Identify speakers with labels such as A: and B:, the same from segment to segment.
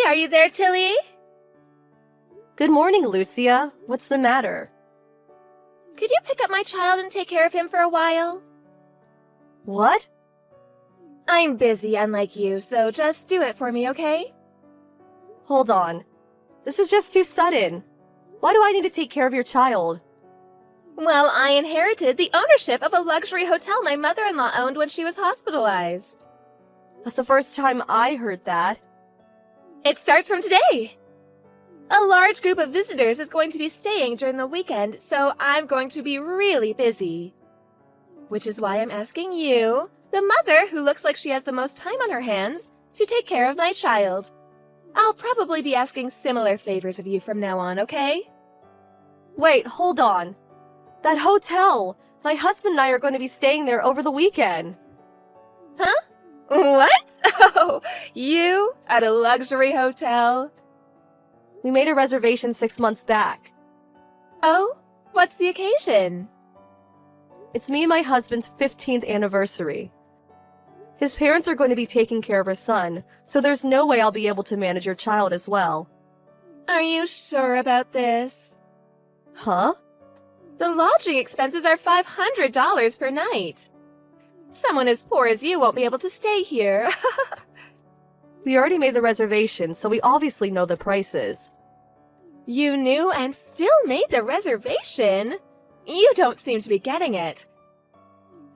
A: are you there, Tilly?
B: Good morning, Lucia. What's the matter?
A: Could you pick up my child and take care of him for a while?
B: What?
A: I'm busy, unlike you, so just do it for me, okay?
B: Hold on. This is just too sudden. Why do I need to take care of your child?
A: Well, I inherited the ownership of a luxury hotel my mother-in-law owned when she was hospitalized.
B: That's the first time I heard that.
A: It starts from today. A large group of visitors is going to be staying during the weekend, so I'm going to be really busy. Which is why I'm asking you, the mother who looks like she has the most time on her hands, to take care of my child. I'll probably be asking similar favors of you from now on, okay?
B: Wait, hold on. That hotel! My husband and I are going to be staying there over the weekend.
A: Huh? What? Oh, you? At a luxury hotel?
B: We made a reservation 6 months back.
A: Oh? What's the occasion?
B: It's me and my husband's 15th anniversary. His parents are going to be taking care of our son, so there's no way I'll be able to manage your child as well.
A: Are you sure about this?
B: Huh?
A: The lodging expenses are $500 per night. Someone as poor as you won't be able to stay here.
B: We already made the reservation, so we obviously know the prices.
A: You knew and still made the reservation? You don't seem to be getting it.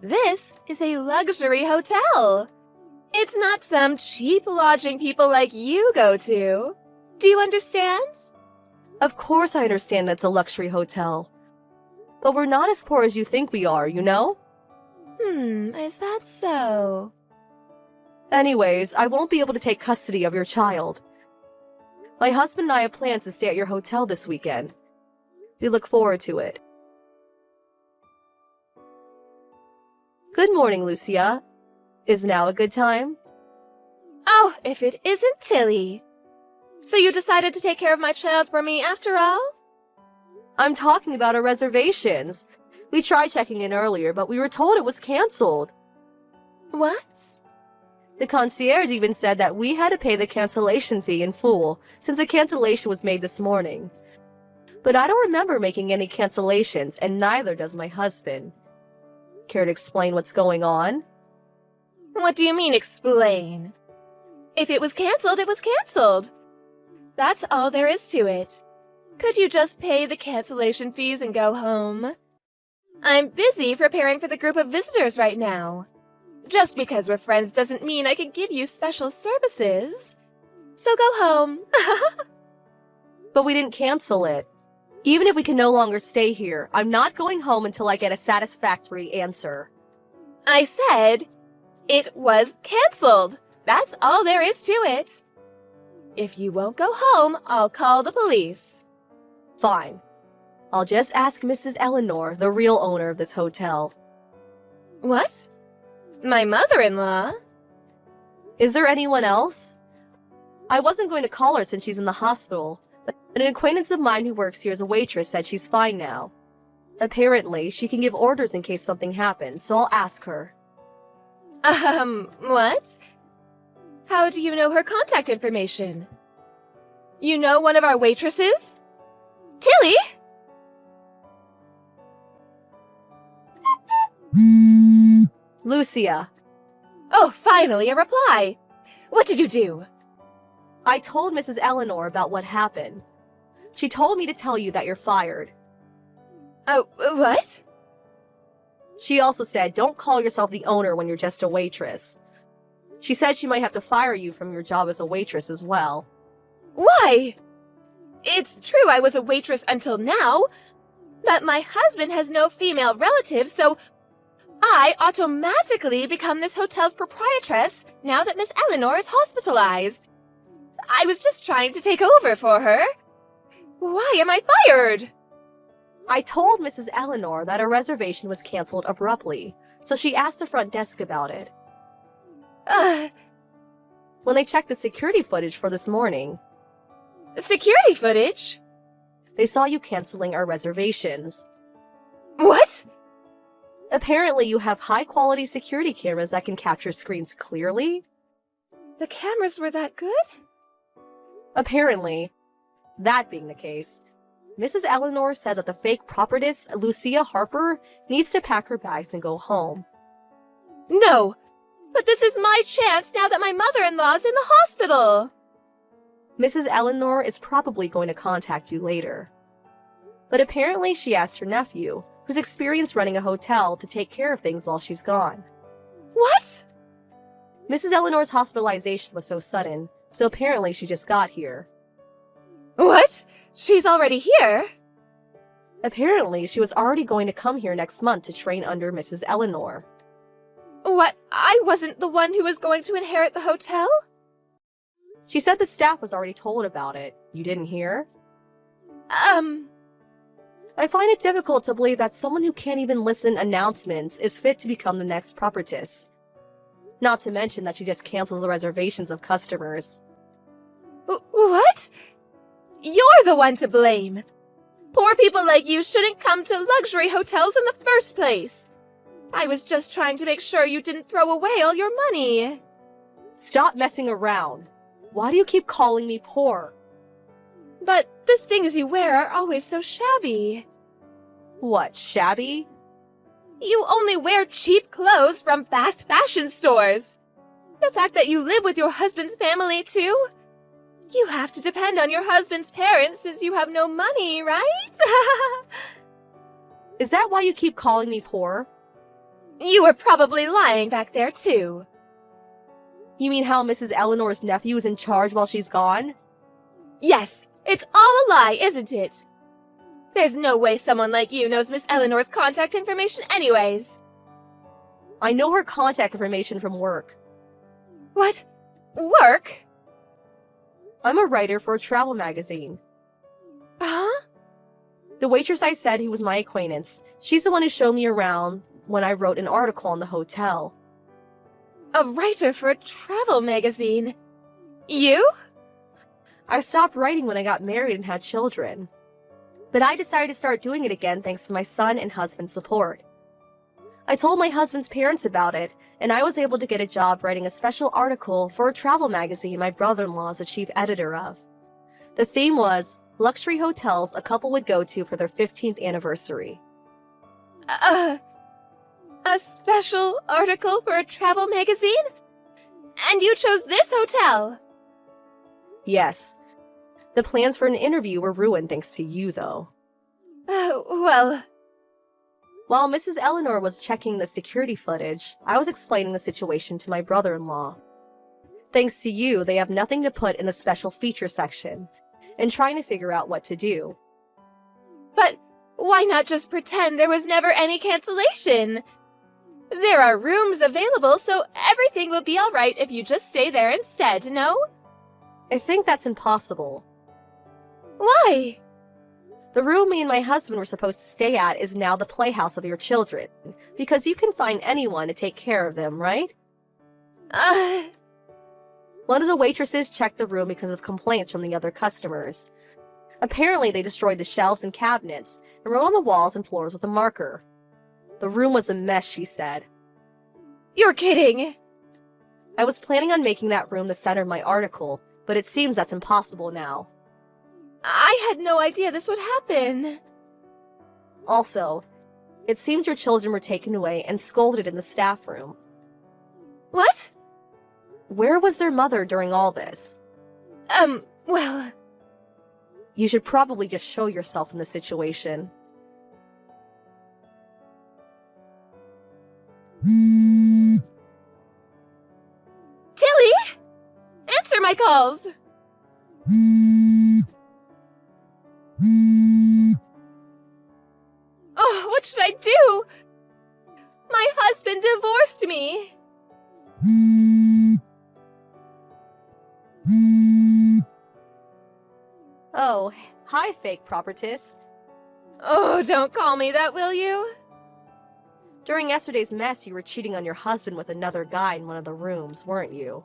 A: This is a luxury hotel. It's not some cheap lodging people like you go to. Do you understand?
B: Of course I understand that's a luxury hotel. But we're not as poor as you think we are, you know?
A: Is that so?
B: Anyways, I won't be able to take custody of your child. My husband and I have plans to stay at your hotel this weekend. We look forward to it. Good morning, Lucia. Is now a good time?
A: Oh, if it isn't Tilly. So you decided to take care of my child for me after all?
B: I'm talking about our reservations. We tried checking in earlier, but we were told it was canceled.
A: What?
B: The concierge even said that we had to pay the cancellation fee in full, since the cancellation was made this morning. But I don't remember making any cancellations, and neither does my husband. Care to explain what's going on?
A: What do you mean, explain? If it was canceled, it was canceled. That's all there is to it. Could you just pay the cancellation fees and go home? I'm busy preparing for the group of visitors right now. Just because we're friends doesn't mean I can give you special services. So go home.
B: But we didn't cancel it. Even if we can no longer stay here, I'm not going home until I get a satisfactory answer.
A: I said it was canceled. That's all there is to it. If you won't go home, I'll call the police.
B: Fine. I'll just ask Mrs. Eleanor, the real owner of this hotel.
A: What? My mother-in-law?
B: Is there anyone else? I wasn't going to call her since she's in the hospital, but an acquaintance of mine who works here as a waitress said she's fine now. Apparently, she can give orders in case something happens, so I'll ask her.
A: What? How do you know her contact information? You know one of our waitresses? Tilly?
B: Lucia.
A: Oh, finally a reply. What did you do?
B: I told Mrs. Eleanor about what happened. She told me to tell you that you're fired.
A: Oh, what?
B: She also said don't call yourself the owner when you're just a waitress. She said she might have to fire you from your job as a waitress as well.
A: Why? It's true I was a waitress until now, but my husband has no female relatives, so I automatically become this hotel's proprietress now that Miss Eleanor is hospitalized. I was just trying to take over for her. Why am I fired?
B: I told Mrs. Eleanor that her reservation was canceled abruptly, so she asked the front desk about it. When they checked the security footage for this morning,
A: Security footage?
B: they saw you canceling our reservations.
A: What?
B: Apparently, you have high-quality security cameras that can capture screens clearly.
A: The cameras were that good?
B: Apparently, that being the case, Mrs. Eleanor said that the fake prophetess, Lucia Harper, needs to pack her bags and go home.
A: No! But this is my chance now that my mother-in-law's in the hospital!
B: Mrs. Eleanor is probably going to contact you later. But apparently she asked her nephew, who's experienced running a hotel, to take care of things while she's gone.
A: What?
B: Mrs. Eleanor's hospitalization was so sudden, so apparently she just got here.
A: What? She's already here?
B: Apparently she was already going to come here next month to train under Mrs. Eleanor.
A: What? I wasn't the one who was going to inherit the hotel?
B: She said the staff was already told about it. You didn't hear? I find it difficult to believe that someone who can't even listen announcements is fit to become the next prophetess. Not to mention that she just cancels the reservations of customers.
A: What? You're the one to blame. Poor people like you shouldn't come to luxury hotels in the first place. I was just trying to make sure you didn't throw away all your money.
B: Stop messing around. Why do you keep calling me poor?
A: But the things you wear are always so shabby.
B: What, shabby?
A: You only wear cheap clothes from fast fashion stores. The fact that you live with your husband's family, too? You have to depend on your husband's parents since you have no money, right?
B: Is that why you keep calling me poor?
A: You were probably lying back there, too.
B: You mean how Mrs. Eleanor's nephew is in charge while she's gone?
A: Yes, it's all a lie, isn't it? There's no way someone like you knows Miss Eleanor's contact information anyways.
B: I know her contact information from work.
A: What? Work?
B: I'm a writer for a travel magazine.
A: Huh?
B: The waitress I said who was my acquaintance, she's the one who showed me around when I wrote an article on the hotel.
A: A writer for a travel magazine? You?
B: I stopped writing when I got married and had children. But I decided to start doing it again thanks to my son and husband's support. I told my husband's parents about it, and I was able to get a job writing a special article for a travel magazine my brother-in-law is the chief editor of. The theme was luxury hotels a couple would go to for their 15th anniversary.
A: A special article for a travel magazine? And you chose this hotel?
B: Yes. The plans for an interview were ruined thanks to you, though.
A: Well...
B: While Mrs. Eleanor was checking the security footage, I was explaining the situation to my brother-in-law. Thanks to you, they have nothing to put in the special feature section, and trying to figure out what to do.
A: But why not just pretend there was never any cancellation? There are rooms available, so everything will be alright if you just stay there instead, no?
B: I think that's impossible.
A: Why?
B: The room me and my husband were supposed to stay at is now the playhouse of your children, because you can find anyone to take care of them, right? One of the waitresses checked the room because of complaints from the other customers. Apparently, they destroyed the shelves and cabinets and wrote on the walls and floors with a marker. The room was a mess, she said.
A: You're kidding!
B: I was planning on making that room the center of my article, but it seems that's impossible now.
A: I had no idea this would happen.
B: Also, it seems your children were taken away and scolded in the staff room.
A: What?
B: Where was their mother during all this?
A: Well...
B: You should probably just show yourself in the situation.
A: Tilly! Answer my calls! Oh, what should I do? My husband divorced me!
B: Oh, hi, fake prophetess.
A: Oh, don't call me that, will you?
B: During yesterday's mess, you were cheating on your husband with another guy in one of the rooms, weren't you?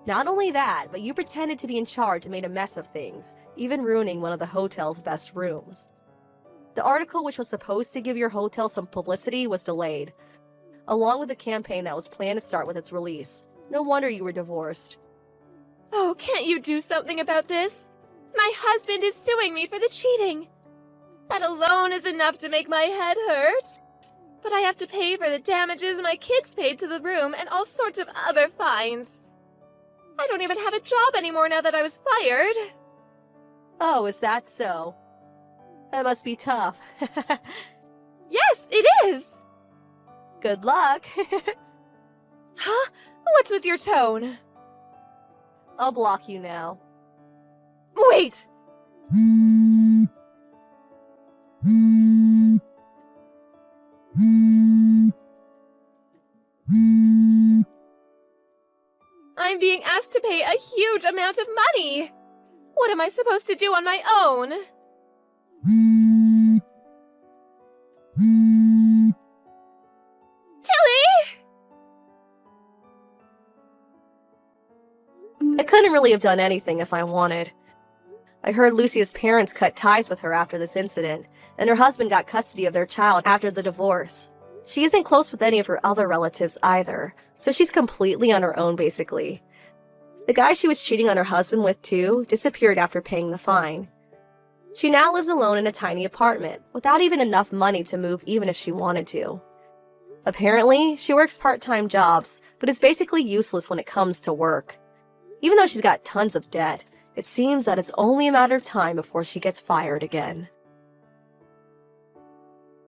B: Not only that, but you pretended to be in charge and made a mess of things, even ruining one of the hotel's best rooms. The article, which was supposed to give your hotel some publicity, was delayed, along with the campaign that was planned to start with its release. No wonder you were divorced.
A: Oh, can't you do something about this? My husband is suing me for the cheating. That alone is enough to make my head hurt. But I have to pay for the damages my kids paid to the room and all sorts of other fines. I don't even have a job anymore now that I was fired.
B: Oh, is that so? That must be tough.
A: Yes, it is!
B: Good luck.
A: Huh? What's with your tone?
B: I'll block you now.
A: Wait! I'm being asked to pay a huge amount of money! What am I supposed to do on my own? Tilly!
B: I couldn't really have done anything if I wanted. I heard Lucia's parents cut ties with her after this incident, and her husband got custody of their child after the divorce. She isn't close with any of her other relatives either, so she's completely on her own basically. The guy she was cheating on her husband with too disappeared after paying the fine. She now lives alone in a tiny apartment, without even enough money to move even if she wanted to. Apparently, she works part-time jobs, but is basically useless when it comes to work. Even though she's got tons of debt, it seems that it's only a matter of time before she gets fired again.